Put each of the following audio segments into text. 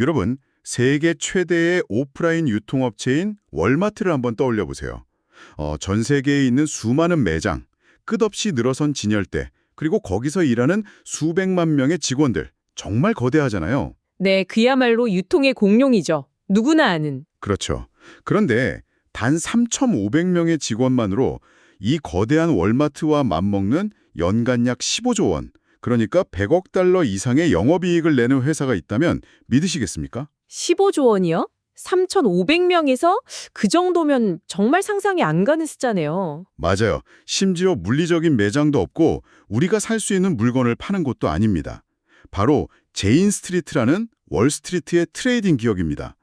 여러분, 세계 최대의 오프라인 유통업체인 월마트를 한번 떠올려 보세요. 전 세계에 있는 수많은 매장, 끝없이 늘어선 진열대, 그리고 거기서 일하는 수백만 명의 직원들, 정말 거대하잖아요. 네, 그야말로 유통의 공룡이죠. 누구나 아는. 그렇죠. 그런데 단 3,500명의 직원만으로 이 거대한 월마트와 맞먹는 연간 약 15조 원, 그러니까 100억 달러 이상의 영업이익을 내는 회사가 있다면 믿으시겠습니까? 15조 원이요? 3,500명에서 그 정도면 정말 상상이 안 가는 숫자네요. 맞아요. 심지어 물리적인 매장도 없고 우리가 살 수 있는 물건을 파는 곳도 아닙니다. 바로 제인 스트리트라는 월스트리트의 트레이딩 기업입니다.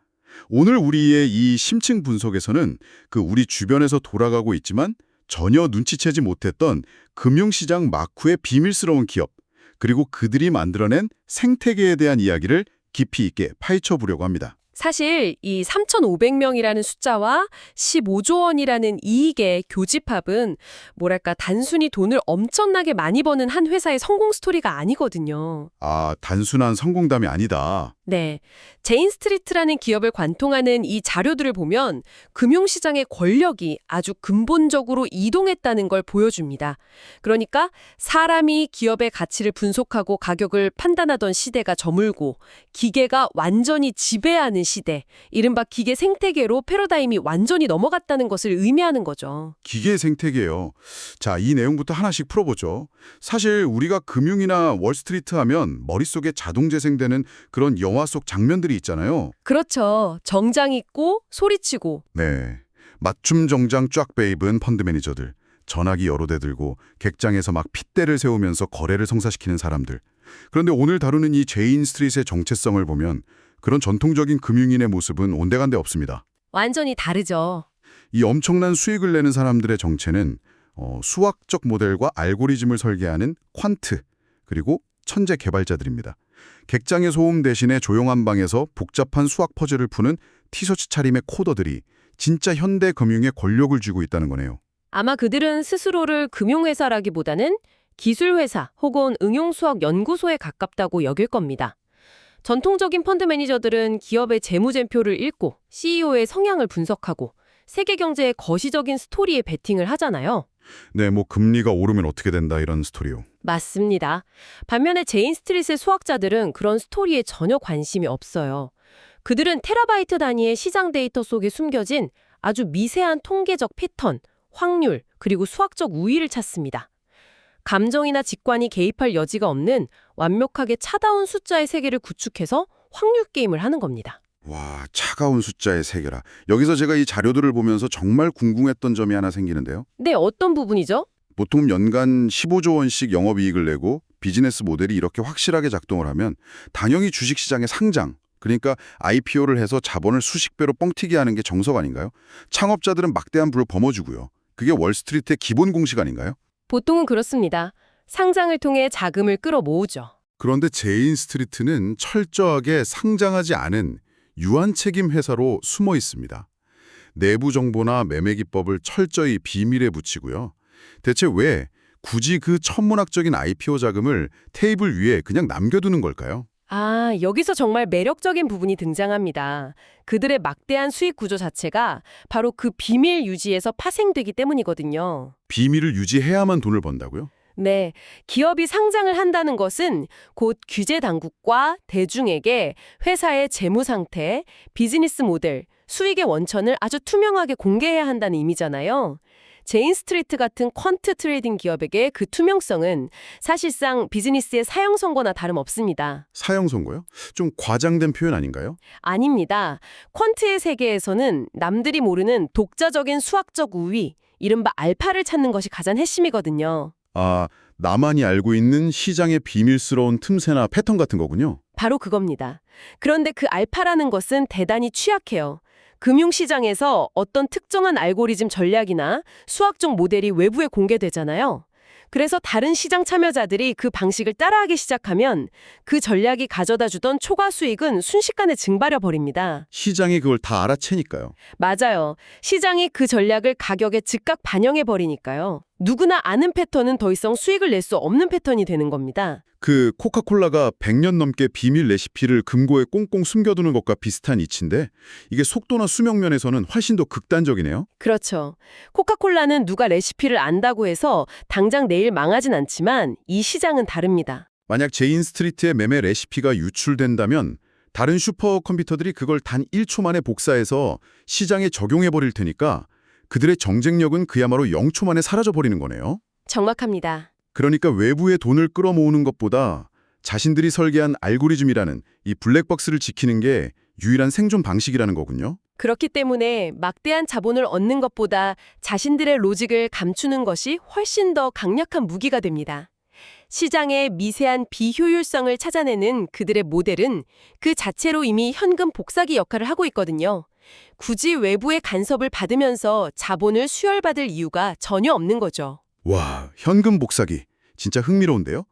오늘 우리의 이 심층 분석에서는 그 우리 주변에서 돌아가고 있지만 전혀 눈치채지 못했던 금융시장 막후의 비밀스러운 기업, 그리고 그들이 만들어낸 생태계에 대한 이야기를 깊이 있게 파헤쳐 보려고 합니다. 사실 이 3,500명이라는 숫자와 15조 원이라는 이익의 교집합은 뭐랄까 단순히 돈을 엄청나게 많이 버는 한 회사의 성공 스토리가 아니거든요. 아, 단순한 성공담이 아니다. 네. 제인 스트리트라는 기업을 관통하는 이 자료들을 보면 금융시장의 권력이 아주 근본적으로 이동했다는 걸 보여줍니다. 그러니까 사람이 기업의 가치를 분석하고 가격을 판단하던 시대가 저물고 기계가 완전히 지배하는 시대, 이른바 기계 생태계로 패러다임이 완전히 넘어갔다는 것을 의미하는 거죠. 기계 생태계요. 자, 이 내용부터 하나씩 풀어보죠. 사실 우리가 금융이나 월스트리트 하면 머릿속에 자동 재생되는 그런 영화 속 장면들이 있잖아요. 그렇죠. 정장 입고 소리치고. 네. 맞춤 정장 쫙 베입은 펀드 매니저들, 전화기 여러 대 들고 객장에서 막 핏대를 세우면서 거래를 성사시키는 사람들. 그런데 오늘 다루는 이 제인 스트릿의 정체성을 보면 그런 전통적인 금융인의 모습은 온데간데 없습니다. 완전히 다르죠. 이 엄청난 수익을 내는 사람들의 정체는 수학적 모델과 알고리즘을 설계하는 퀀트, 그리고 천재 개발자들입니다. 객장의 소음 대신에 조용한 방에서 복잡한 수학 퍼즐을 푸는 티셔츠 차림의 코더들이 진짜 현대 금융에 권력을 쥐고 있다는 거네요. 아마 그들은 스스로를 금융회사라기보다는 기술회사 혹은 응용수학 연구소에 가깝다고 여길 겁니다. 전통적인 펀드 매니저들은 기업의 재무제표를 읽고 CEO의 성향을 분석하고 세계 경제의 거시적인 스토리에 베팅을 하잖아요. 네, 뭐 금리가 오르면 어떻게 된다 이런 스토리요. 맞습니다. 반면에 제인 스트릿의 수학자들은 그런 스토리에 전혀 관심이 없어요. 그들은 테라바이트 단위의 시장 데이터 속에 숨겨진 아주 미세한 통계적 패턴, 확률, 그리고 수학적 우위를 찾습니다. 감정이나 직관이 개입할 여지가 없는 완벽하게 차다운 숫자의 세계를 구축해서 확률 게임을 하는 겁니다. 와, 차가운 숫자의 세계라. 여기서 제가 이 자료들을 보면서 정말 궁금했던 점이 하나 생기는데요. 네, 어떤 부분이죠? 보통 연간 15조 원씩 영업이익을 내고 비즈니스 모델이 이렇게 확실하게 작동을 하면 당연히 주식시장의 상장, 그러니까 IPO를 해서 자본을 수십 배로 뻥튀기 하는 게 정석 아닌가요? 창업자들은 막대한 부를 범어주고요. 그게 월스트리트의 기본 공식 아닌가요? 보통은 그렇습니다. 상장을 통해 자금을 끌어모으죠. 그런데 제인 스트리트는 철저하게 상장하지 않은 유한 책임 회사로 숨어 있습니다. 내부 정보나 매매 기법을 철저히 비밀에 붙이고요. 대체 왜 굳이 그 천문학적인 IPO 자금을 테이블 위에 그냥 남겨두는 걸까요? 아, 여기서 정말 매력적인 부분이 등장합니다. 그들의 막대한 수익 구조 자체가 바로 그 비밀 유지에서 파생되기 때문이거든요. 비밀을 유지해야만 돈을 번다고요? 네, 기업이 상장을 한다는 것은 곧 규제 당국과 대중에게 회사의 재무 상태, 비즈니스 모델, 수익의 원천을 아주 투명하게 공개해야 한다는 의미잖아요. 제인 스트리트 같은 퀀트 트레이딩 기업에게 그 투명성은 사실상 비즈니스의 사형 선고나 다름없습니다. 사형 선고요? 좀 과장된 표현 아닌가요? 아닙니다. 퀀트의 세계에서는 남들이 모르는 독자적인 수학적 우위, 이른바 알파를 찾는 것이 가장 핵심이거든요. 아, 나만이 알고 있는 시장의 비밀스러운 틈새나 패턴 같은 거군요. 바로 그겁니다. 그런데 그 알파라는 것은 대단히 취약해요. 금융시장에서 어떤 특정한 알고리즘 전략이나 수학적 모델이 외부에 공개되잖아요. 그래서 다른 시장 참여자들이 그 방식을 따라하기 시작하면 그 전략이 가져다 주던 초과 수익은 순식간에 증발해 버립니다. 시장이 그걸 다 알아채니까요. 맞아요. 시장이 그 전략을 가격에 즉각 반영해 버리니까요. 누구나 아는 패턴은 더 이상 수익을 낼 수 없는 패턴이 되는 겁니다. 그 코카콜라가 100년 넘게 비밀 레시피를 금고에 꽁꽁 숨겨두는 것과 비슷한 이치인데 이게 속도나 수명 면에서는 훨씬 더 극단적이네요. 그렇죠. 코카콜라는 누가 레시피를 안다고 해서 당장 내일 망하진 않지만 이 시장은 다릅니다. 만약 제인 스트리트의 매매 레시피가 유출된다면 다른 슈퍼컴퓨터들이 그걸 단 1초 만에 복사해서 시장에 적용해버릴 테니까 그들의 정쟁력은 그야말로 0초 만에 사라져버리는 거네요. 정확합니다. 그러니까 외부의 돈을 끌어모으는 것보다 자신들이 설계한 알고리즘이라는 이 블랙박스를 지키는 게 유일한 생존 방식이라는 거군요. 그렇기 때문에 막대한 자본을 얻는 것보다 자신들의 로직을 감추는 것이 훨씬 더 강력한 무기가 됩니다. 시장의 미세한 비효율성을 찾아내는 그들의 모델은 그 자체로 이미 현금 복사기 역할을 하고 있거든요. 굳이 외부의 간섭을 받으면서 자본을 수혈받을 이유가 전혀 없는 거죠. 와, 현금 복사기. 진짜 흥미로운데요?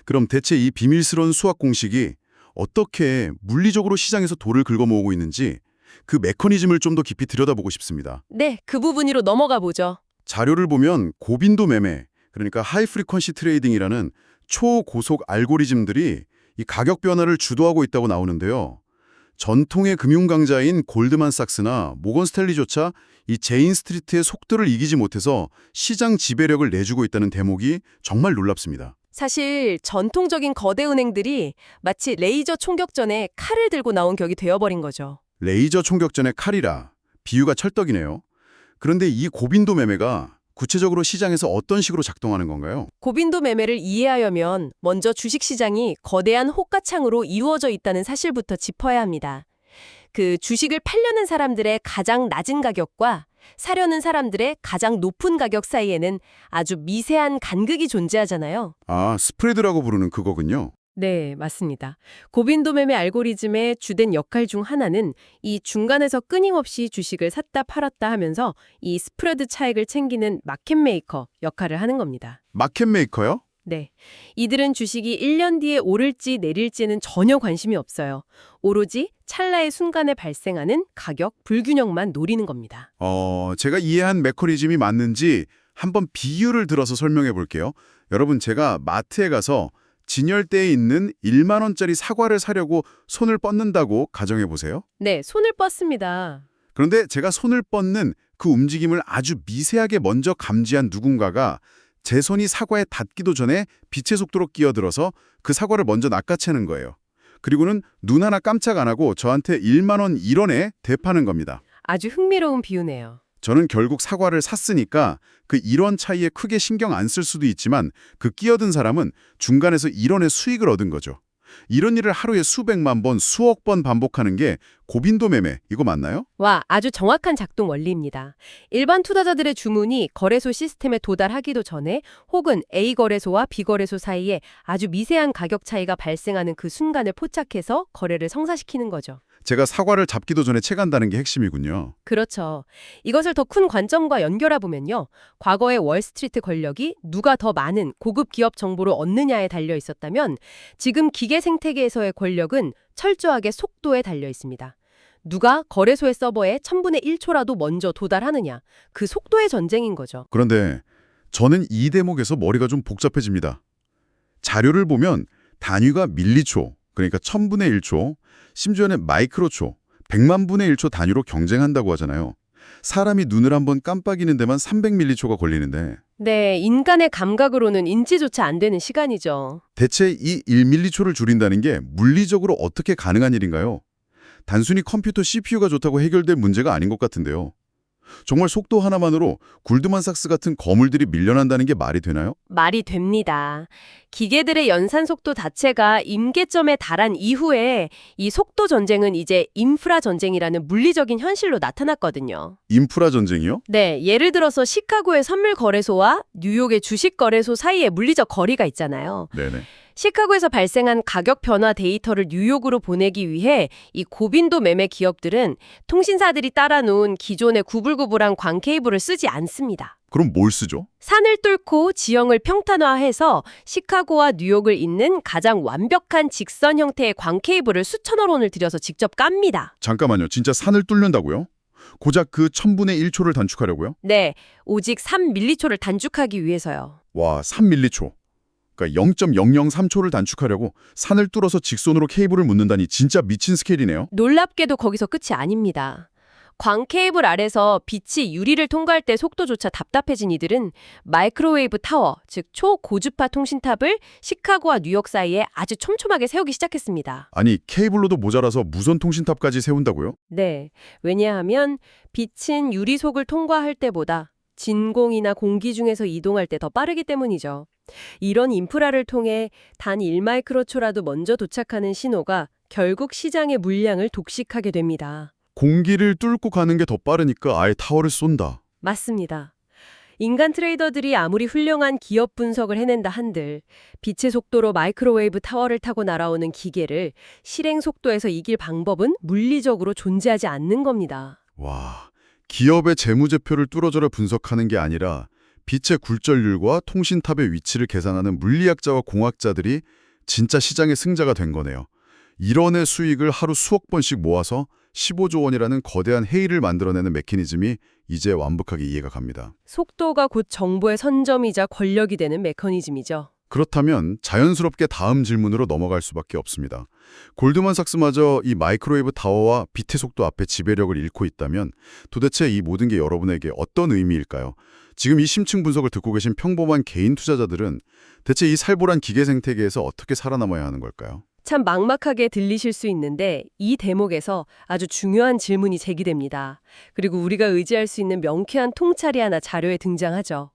그럼 대체 이 비밀스러운 수학 공식이 어떻게 물리적으로 시장에서 돈을 긁어모으고 있는지 그 메커니즘을 좀 더 깊이 들여다보고 싶습니다. 네, 그 부분으로 넘어가 보죠. 자료를 보면 고빈도 매매, 그러니까 하이 프리퀀시 트레이딩이라는 초고속 알고리즘들이 이 가격 변화를 주도하고 있다고 나오는데요. 전통의 금융 강자인 골드만삭스나 모건 스탠리조차 이 제인 스트리트의 속도를 이기지 못해서 시장 지배력을 내주고 있다는 대목이 정말 놀랍습니다. 사실 전통적인 거대 은행들이 마치 레이저 총격전에 칼을 들고 나온 격이 되어버린 거죠. 레이저 총격전의 칼이라 비유가 찰떡이네요. 그런데 이 고빈도 매매가 구체적으로 시장에서 어떤 식으로 작동하는 건가요? 고빈도 매매를 이해하려면 먼저 주식시장이 거대한 호가창으로 이루어져 있다는 사실부터 짚어야 합니다. 그 주식을 팔려는 사람들의 가장 낮은 가격과 사려는 사람들의 가장 높은 가격 사이에는 아주 미세한 간극이 존재하잖아요. 아, 스프레드라고 부르는 그거군요. 네, 맞습니다. 고빈도 매매 알고리즘의 주된 역할 중 하나는 이 중간에서 끊임없이 주식을 샀다 팔았다 하면서 이 스프레드 차익을 챙기는 마켓 메이커 역할을 하는 겁니다. 마켓 메이커요? 네. 이들은 주식이 1년 뒤에 오를지 내릴지는 전혀 관심이 없어요. 오로지 찰나의 순간에 발생하는 가격 불균형만 노리는 겁니다. 제가 이해한 메커니즘이 맞는지 한번 비유를 들어서 설명해 볼게요. 여러분, 제가 마트에 가서 진열대에 있는 1만 원짜리 사과를 사려고 손을 뻗는다고 가정해 보세요. 네, 손을 뻗습니다. 그런데 제가 손을 뻗는 그 움직임을 아주 미세하게 먼저 감지한 누군가가 제 손이 사과에 닿기도 전에 빛의 속도로 끼어들어서 그 사과를 먼저 낚아채는 거예요. 그리고는 눈 하나 깜짝 안 하고 저한테 1만 원 1원에 대파는 겁니다. 아주 흥미로운 비유네요. 저는 결국 사과를 샀으니까 그 1원 차이에 크게 신경 안 쓸 수도 있지만 그 끼어든 사람은 중간에서 1원의 수익을 얻은 거죠. 이런 일을 하루에 수백만 번, 수억 번 반복하는 게 고빈도 매매, 이거 맞나요? 와, 아주 정확한 작동 원리입니다. 일반 투자자들의 주문이 거래소 시스템에 도달하기도 전에 혹은 A 거래소와 B 거래소 사이에 아주 미세한 가격 차이가 발생하는 그 순간을 포착해서 거래를 성사시키는 거죠. 제가 사과를 잡기도 전에 채간다는 게 핵심이군요. 그렇죠. 이것을 더 큰 관점과 연결해보면요. 과거의 월스트리트 권력이 누가 더 많은 고급 기업 정보를 얻느냐에 달려 있었다면 지금 기계 생태계에서의 권력은 철저하게 속도에 달려 있습니다. 누가 거래소의 서버에 1000분의 1초라도 먼저 도달하느냐. 그 속도의 전쟁인 거죠. 그런데 저는 이 대목에서 머리가 좀 복잡해집니다. 자료를 보면 단위가 밀리초, 그러니까 1000분의 1초, 심지어는 마이크로초, 100만 분의 1초 단위로 경쟁한다고 하잖아요. 사람이 눈을 한번 깜빡이는 데만 300밀리초가 걸리는데 네, 인간의 감각으로는 인지조차 안 되는 시간이죠. 대체 이 1밀리초를 줄인다는 게 물리적으로 어떻게 가능한 일인가요? 단순히 컴퓨터 CPU가 좋다고 해결될 문제가 아닌 것 같은데요. 정말 속도 하나만으로 골드만삭스 같은 거물들이 밀려난다는 게 말이 되나요? 말이 됩니다. 기계들의 연산 속도 자체가 임계점에 달한 이후에 이 속도 전쟁은 이제 인프라 전쟁이라는 물리적인 현실로 나타났거든요. 인프라 전쟁이요? 네, 예를 들어서 시카고의 선물 거래소와 뉴욕의 주식 거래소 사이에 물리적 거리가 있잖아요. 네네. 시카고에서 발생한 가격 변화 데이터를 뉴욕으로 보내기 위해 이 고빈도 매매 기업들은 통신사들이 따라놓은 기존의 구불구불한 광 케이블을 쓰지 않습니다. 그럼 뭘 쓰죠? 산을 뚫고 지형을 평탄화해서 시카고와 뉴욕을 잇는 가장 완벽한 직선 형태의 광 케이블을 수천억 원을 들여서 직접 깝니다. 잠깐만요. 진짜 산을 뚫는다고요? 고작 그 1000분의 1초를 단축하려고요? 네, 오직 3밀리초를 단축하기 위해서요. 와, 3밀리초. 그러니까 0.003초를 단축하려고 산을 뚫어서 직선으로 케이블을 묻는다니 진짜 미친 스케일이네요. 놀랍게도 거기서 끝이 아닙니다. 광 케이블 아래서 빛이 유리를 통과할 때 속도조차 답답해진 이들은 마이크로웨이브 타워, 즉 초고주파 통신탑을 시카고와 뉴욕 사이에 아주 촘촘하게 세우기 시작했습니다. 아니, 케이블로도 모자라서 무선 통신탑까지 세운다고요? 네, 왜냐하면 빛은 유리 속을 통과할 때보다 진공이나 공기 중에서 이동할 때 더 빠르기 때문이죠. 이런 인프라를 통해 단 1마이크로초라도 먼저 도착하는 신호가 결국 시장의 물량을 독식하게 됩니다. 공기를 뚫고 가는 게 더 빠르니까 아예 타워를 쏜다. 맞습니다. 인간 트레이더들이 아무리 훌륭한 기업 분석을 해낸다 한들 빛의 속도로 마이크로웨이브 타워를 타고 날아오는 기계를 실행 속도에서 이길 방법은 물리적으로 존재하지 않는 겁니다. 와, 기업의 재무제표를 뚫어져라 분석하는 게 아니라 빛의 굴절률과 통신탑의 위치를 계산하는 물리학자와 공학자들이 진짜 시장의 승자가 된 거네요. 1원의 수익을 하루 수억 번씩 모아서 15조 원이라는 거대한 해일을 만들어내는 메커니즘이 이제 완벽하게 이해가 갑니다. 속도가 곧 정보의 선점이자 권력이 되는 메커니즘이죠. 그렇다면 자연스럽게 다음 질문으로 넘어갈 수밖에 없습니다. 골드만삭스마저 이 마이크로웨이브 타워와 빛의 속도 앞에 지배력을 잃고 있다면 도대체 이 모든 게 여러분에게 어떤 의미일까요? 지금 이 심층 분석을 듣고 계신 평범한 개인 투자자들은 대체 이 살벌한 기계 생태계에서 어떻게 살아남아야 하는 걸까요? 참 막막하게 들리실 수 있는데 이 대목에서 아주 중요한 질문이 제기됩니다. 그리고 우리가 의지할 수 있는 명쾌한 통찰이 하나 자료에 등장하죠.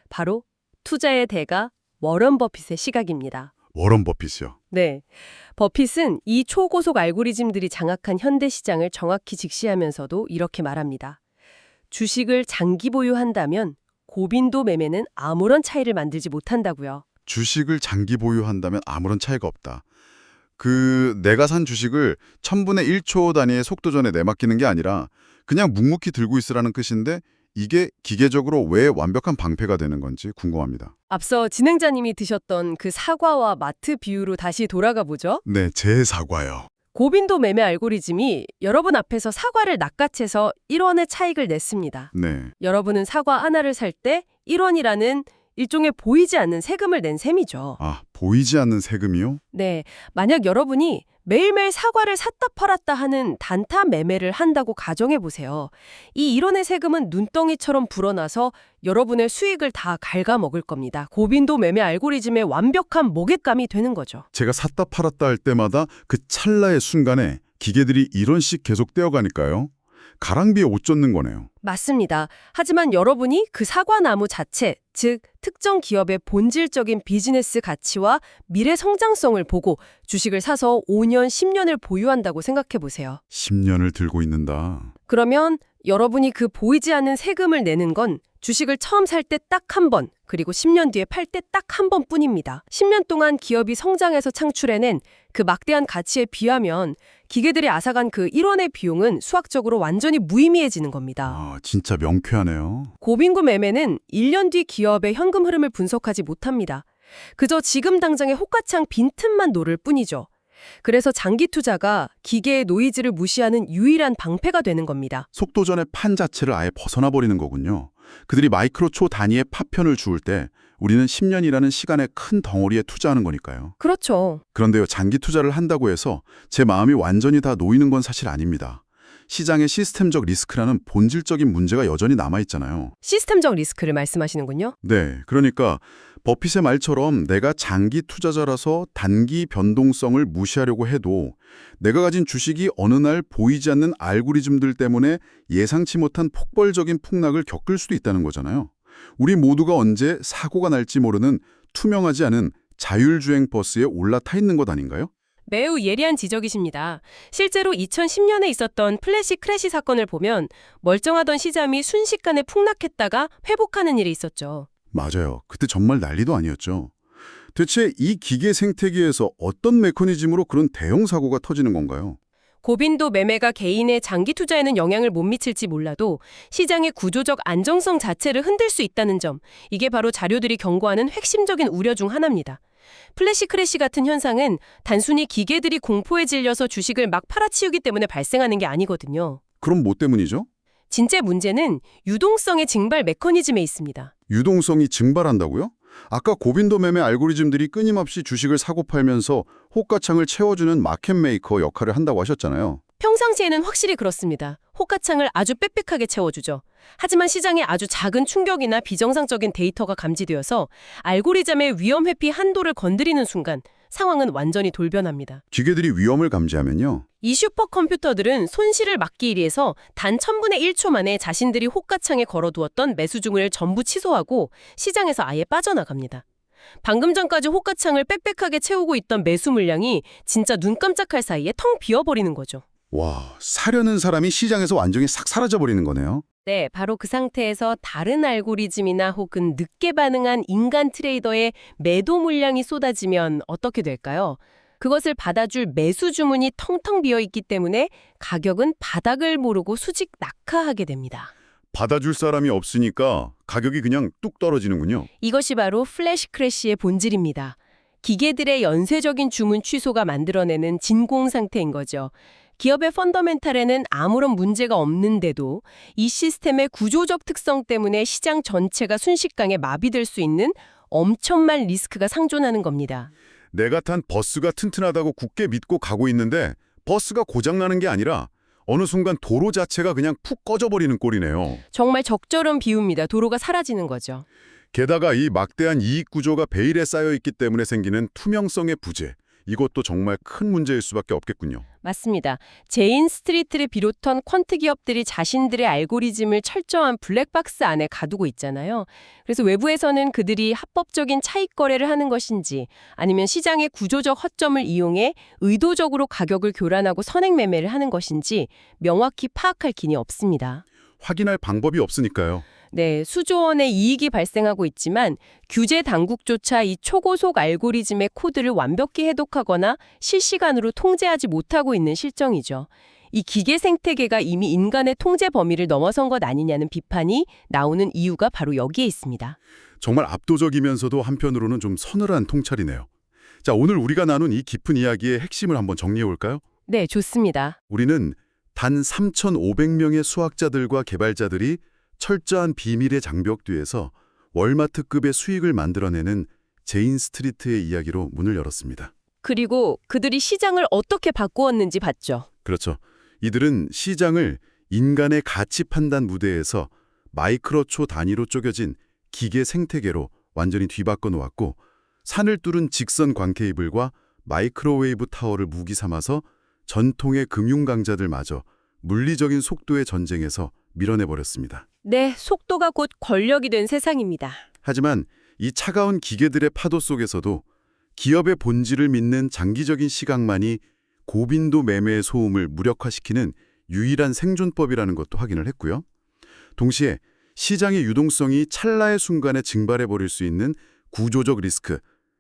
바로 투자의 대가 워런 버핏의 시각입니다. 워런 버핏이요. 네. 버핏은 이 초고속 알고리즘들이 장악한 현대 시장을 정확히 직시하면서도 이렇게 말합니다. 주식을 장기 보유한다면 고빈도 매매는 아무런 차이를 만들지 못한다고요. 주식을 장기 보유한다면 아무런 차이가 없다. 내가 산 주식을 1000분의 1초 단위의 속도전에 내맡기는 게 아니라 그냥 묵묵히 들고 있으라는 뜻인데 이게 기계적으로 왜 완벽한 방패가 되는 건지 궁금합니다. 앞서 진행자님이 드셨던 그 사과와 마트 비유로 다시 돌아가 보죠. 네, 제 사과요. 고빈도 매매 알고리즘이 여러분 앞에서 사과를 낚아채서 1원의 차익을 냈습니다. 네. 여러분은 사과 하나를 살 때 1원이라는 일종의 보이지 않는 세금을 낸 셈이죠. 아, 보이지 않는 세금이요? 네, 만약 여러분이 매일매일 사과를 샀다 팔았다 하는 단타 매매를 한다고 가정해보세요. 이 1원의 세금은 눈덩이처럼 불어나서 여러분의 수익을 다 갉아먹을 겁니다. 고빈도 매매 알고리즘의 완벽한 모객감이 되는 거죠. 제가 샀다 팔았다 할 때마다 그 찰나의 순간에 기계들이 1원씩 계속 떼어가니까요. 가랑비에 옷 젖는 거네요. 맞습니다. 하지만 여러분이 그 사과나무 자체, 즉 특정 기업의 본질적인 비즈니스 가치와 미래 성장성을 보고 주식을 사서 5년, 10년을 보유한다고 생각해 보세요. 10년을 들고 있는다. 그러면 여러분이 그 보이지 않는 세금을 내는 건 주식을 처음 살 때 딱 한 번, 그리고 10년 뒤에 팔 때 딱 한 번뿐입니다. 10년 동안 기업이 성장해서 창출해낸 그 막대한 가치에 비하면 기계들이 앗아간 그 1원의 비용은 수학적으로 완전히 무의미해지는 겁니다. 아, 진짜 명쾌하네요. 고빈구 매매는 1년 뒤 기업의 현금 흐름을 분석하지 못합니다. 그저 지금 당장의 혹가창 빈틈만 노릴 뿐이죠. 그래서 장기 투자가 기계의 노이즈를 무시하는 유일한 방패가 되는 겁니다. 속도전의 판 자체를 아예 벗어나 버리는 거군요. 그들이 마이크로초 단위의 파편을 주울 때 우리는 10년이라는 시간의 큰 덩어리에 투자하는 거니까요. 그렇죠. 그런데요, 장기 투자를 한다고 해서 제 마음이 완전히 다 놓이는 건 사실 아닙니다. 시장의 시스템적 리스크라는 본질적인 문제가 여전히 남아있잖아요. 시스템적 리스크를 말씀하시는군요. 네, 그러니까 버핏의 말처럼 내가 장기 투자자라서 단기 변동성을 무시하려고 해도 내가 가진 주식이 어느 날 보이지 않는 알고리즘들 때문에 예상치 못한 폭발적인 폭락을 겪을 수도 있다는 거잖아요. 우리 모두가 언제 사고가 날지 모르는 투명하지 않은 자율주행 버스에 올라타 있는 것 아닌가요? 매우 예리한 지적이십니다. 실제로 2010년에 있었던 플래시 크래시 사건을 보면 멀쩡하던 시장이 순식간에 폭락했다가 회복하는 일이 있었죠. 맞아요. 그때 정말 난리도 아니었죠. 대체 이 기계 생태계에서 어떤 메커니즘으로 그런 대형 사고가 터지는 건가요? 고빈도 매매가 개인의 장기 투자에는 영향을 못 미칠지 몰라도 시장의 구조적 안정성 자체를 흔들 수 있다는 점, 이게 바로 자료들이 경고하는 핵심적인 우려 중 하나입니다. 플래시 크래시 같은 현상은 단순히 기계들이 공포에 질려서 주식을 막 팔아치우기 때문에 발생하는 게 아니거든요. 그럼 뭐 때문이죠? 진짜 문제는 유동성의 증발 메커니즘에 있습니다. 유동성이 증발한다고요? 아까 고빈도 매매 알고리즘들이 끊임없이 주식을 사고 팔면서 호가창을 채워주는 마켓 메이커 역할을 한다고 하셨잖아요. 평상시에는 확실히 그렇습니다. 호가창을 아주 빽빽하게 채워주죠. 하지만 시장에 아주 작은 충격이나 비정상적인 데이터가 감지되어서 알고리즘의 위험 회피 한도를 건드리는 순간 상황은 완전히 돌변합니다. 기계들이 위험을 감지하면요. 이 슈퍼컴퓨터들은 손실을 막기 위해서 단 1000분의 1초 만에 자신들이 호가창에 걸어두었던 매수중을 전부 취소하고 시장에서 아예 빠져나갑니다. 방금 전까지 호가창을 빽빽하게 채우고 있던 매수 물량이 진짜 눈 깜짝할 사이에 텅 비어버리는 거죠. 와, 사려는 사람이 시장에서 완전히 싹 사라져버리는 거네요. 네, 바로 그 상태에서 다른 알고리즘이나 혹은 늦게 반응한 인간 트레이더의 매도 물량이 쏟아지면 어떻게 될까요? 그것을 받아줄 매수 주문이 텅텅 비어있기 때문에 가격은 바닥을 모르고 수직 낙하하게 됩니다. 받아줄 사람이 없으니까 가격이 그냥 뚝 떨어지는군요. 이것이 바로 플래시 크래시의 본질입니다. 기계들의 연쇄적인 주문 취소가 만들어내는 진공 상태인 거죠. 기업의 펀더멘탈에는 아무런 문제가 없는데도 이 시스템의 구조적 특성 때문에 시장 전체가 순식간에 마비될 수 있는 엄청난 리스크가 상존하는 겁니다. 내가 탄 버스가 튼튼하다고 굳게 믿고 가고 있는데 버스가 고장나는 게 아니라 어느 순간 도로 자체가 그냥 푹 꺼져버리는 꼴이네요. 정말 적절한 비유입니다. 도로가 사라지는 거죠. 게다가 이 막대한 이익 구조가 베일에 쌓여있기 때문에 생기는 투명성의 부재. 이것도 정말 큰 문제일 수밖에 없겠군요. 맞습니다. 제인 스트리트를 비롯한 퀀트 기업들이 자신들의 알고리즘을 철저한 블랙박스 안에 가두고 있잖아요. 그래서 외부에서는 그들이 합법적인 차익 거래를 하는 것인지 아니면 시장의 구조적 허점을 이용해 의도적으로 가격을 교란하고 선행 매매를 하는 것인지 명확히 파악할 기니 없습니다. 확인할 방법이 없으니까요. 네, 수조 원의 이익이 발생하고 있지만 규제 당국조차 이 초고속 알고리즘의 코드를 완벽히 해독하거나 실시간으로 통제하지 못하고 있는 실정이죠. 이 기계 생태계가 이미 인간의 통제 범위를 넘어선 것 아니냐는 비판이 나오는 이유가 바로 여기에 있습니다. 정말 압도적이면서도 한편으로는 좀 서늘한 통찰이네요. 자, 오늘 우리가 나눈 이 깊은 이야기의 핵심을 한번 정리해 볼까요? 네, 좋습니다. 우리는 단 3,500명의 수학자들과 개발자들이 철저한 비밀의 장벽 뒤에서 월마트급의 수익을 만들어내는 제인 스트리트의 이야기로 문을 열었습니다. 그리고 그들이 시장을 어떻게 바꾸었는지 봤죠. 그렇죠. 이들은 시장을 인간의 가치 판단 무대에서 마이크로초 단위로 쪼개진 기계 생태계로 완전히 뒤바꿔 놓았고 산을 뚫은 직선 광케이블과 마이크로웨이브 타워를 무기 삼아서 전통의 금융 강자들마저 물리적인 속도의 전쟁에서 밀어내버렸습니다. 네, 속도가 곧 권력이 된 세상입니다. 하지만 이 차가운 기계들의 파도 속에서도 기업의 본질을 믿는 장기적인 시각만이 고빈도 매매의 소음을 무력화시키는 유일한 생존법이라는 것도 확인을 했고요. 동시에 시장의 유동성이 찰나의 순간에 증발해버릴 수 있는 구조적 리스크,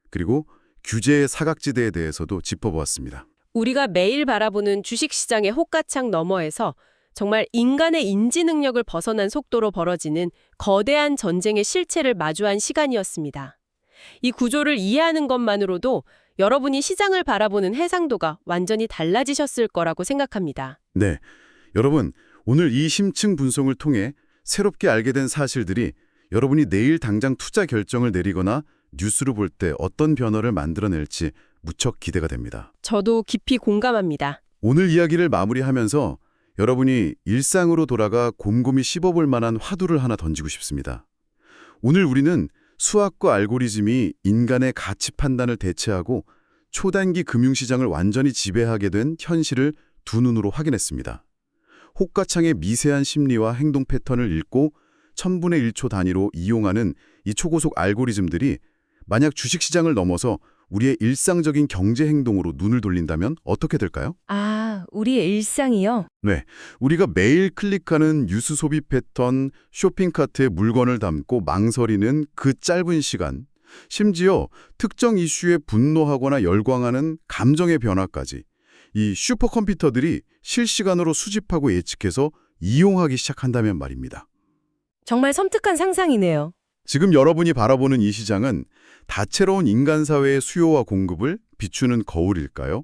그리고 규제의 사각지대에 대해서도 짚어보았습니다. 우리가 매일 바라보는 주식시장의 호가창 너머에서 정말 인간의 인지 능력을 벗어난 속도로 벌어지는 거대한 전쟁의 실체를 마주한 시간이었습니다. 이 구조를 이해하는 것만으로도 여러분이 시장을 바라보는 해상도가 완전히 달라지셨을 거라고 생각합니다. 네, 여러분 오늘 이 심층 분석을 통해 새롭게 알게 된 사실들이 여러분이 내일 당장 투자 결정을 내리거나 뉴스를 볼 때 어떤 변화를 만들어낼지 무척 기대가 됩니다. 저도 깊이 공감합니다. 오늘 이야기를 마무리하면서 여러분이 일상으로 돌아가 곰곰이 씹어볼 만한 화두를 하나 던지고 싶습니다. 오늘 우리는 수학과 알고리즘이 인간의 가치 판단을 대체하고 초단기 금융시장을 완전히 지배하게 된 현실을 두 눈으로 확인했습니다. 호가창의 미세한 심리와 행동 패턴을 읽고 1000분의 1초 단위로 이용하는 이 초고속 알고리즘들이 만약 주식시장을 넘어서 우리의 일상적인 경제 행동으로 눈을 돌린다면 어떻게 될까요? 아, 우리의 일상이요? 네, 우리가 매일 클릭하는 뉴스 소비 패턴, 쇼핑카트에 물건을 담고 망설이는 그 짧은 시간, 심지어 특정 이슈에 분노하거나 열광하는 감정의 변화까지 이 슈퍼컴퓨터들이 실시간으로 수집하고 예측해서 이용하기 시작한다면 말입니다. 정말 섬뜩한 상상이네요. 지금 여러분이 바라보는 이 시장은 다채로운 인간 사회의 수요와 공급을 비추는 거울일까요?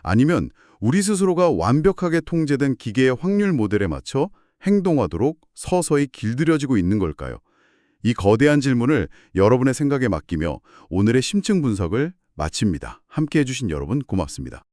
아니면 우리 스스로가 완벽하게 통제된 기계의 확률 모델에 맞춰 행동하도록 서서히 길들여지고 있는 걸까요? 이 거대한 질문을 여러분의 생각에 맡기며 오늘의 심층 분석을 마칩니다. 함께해 주신 여러분 고맙습니다.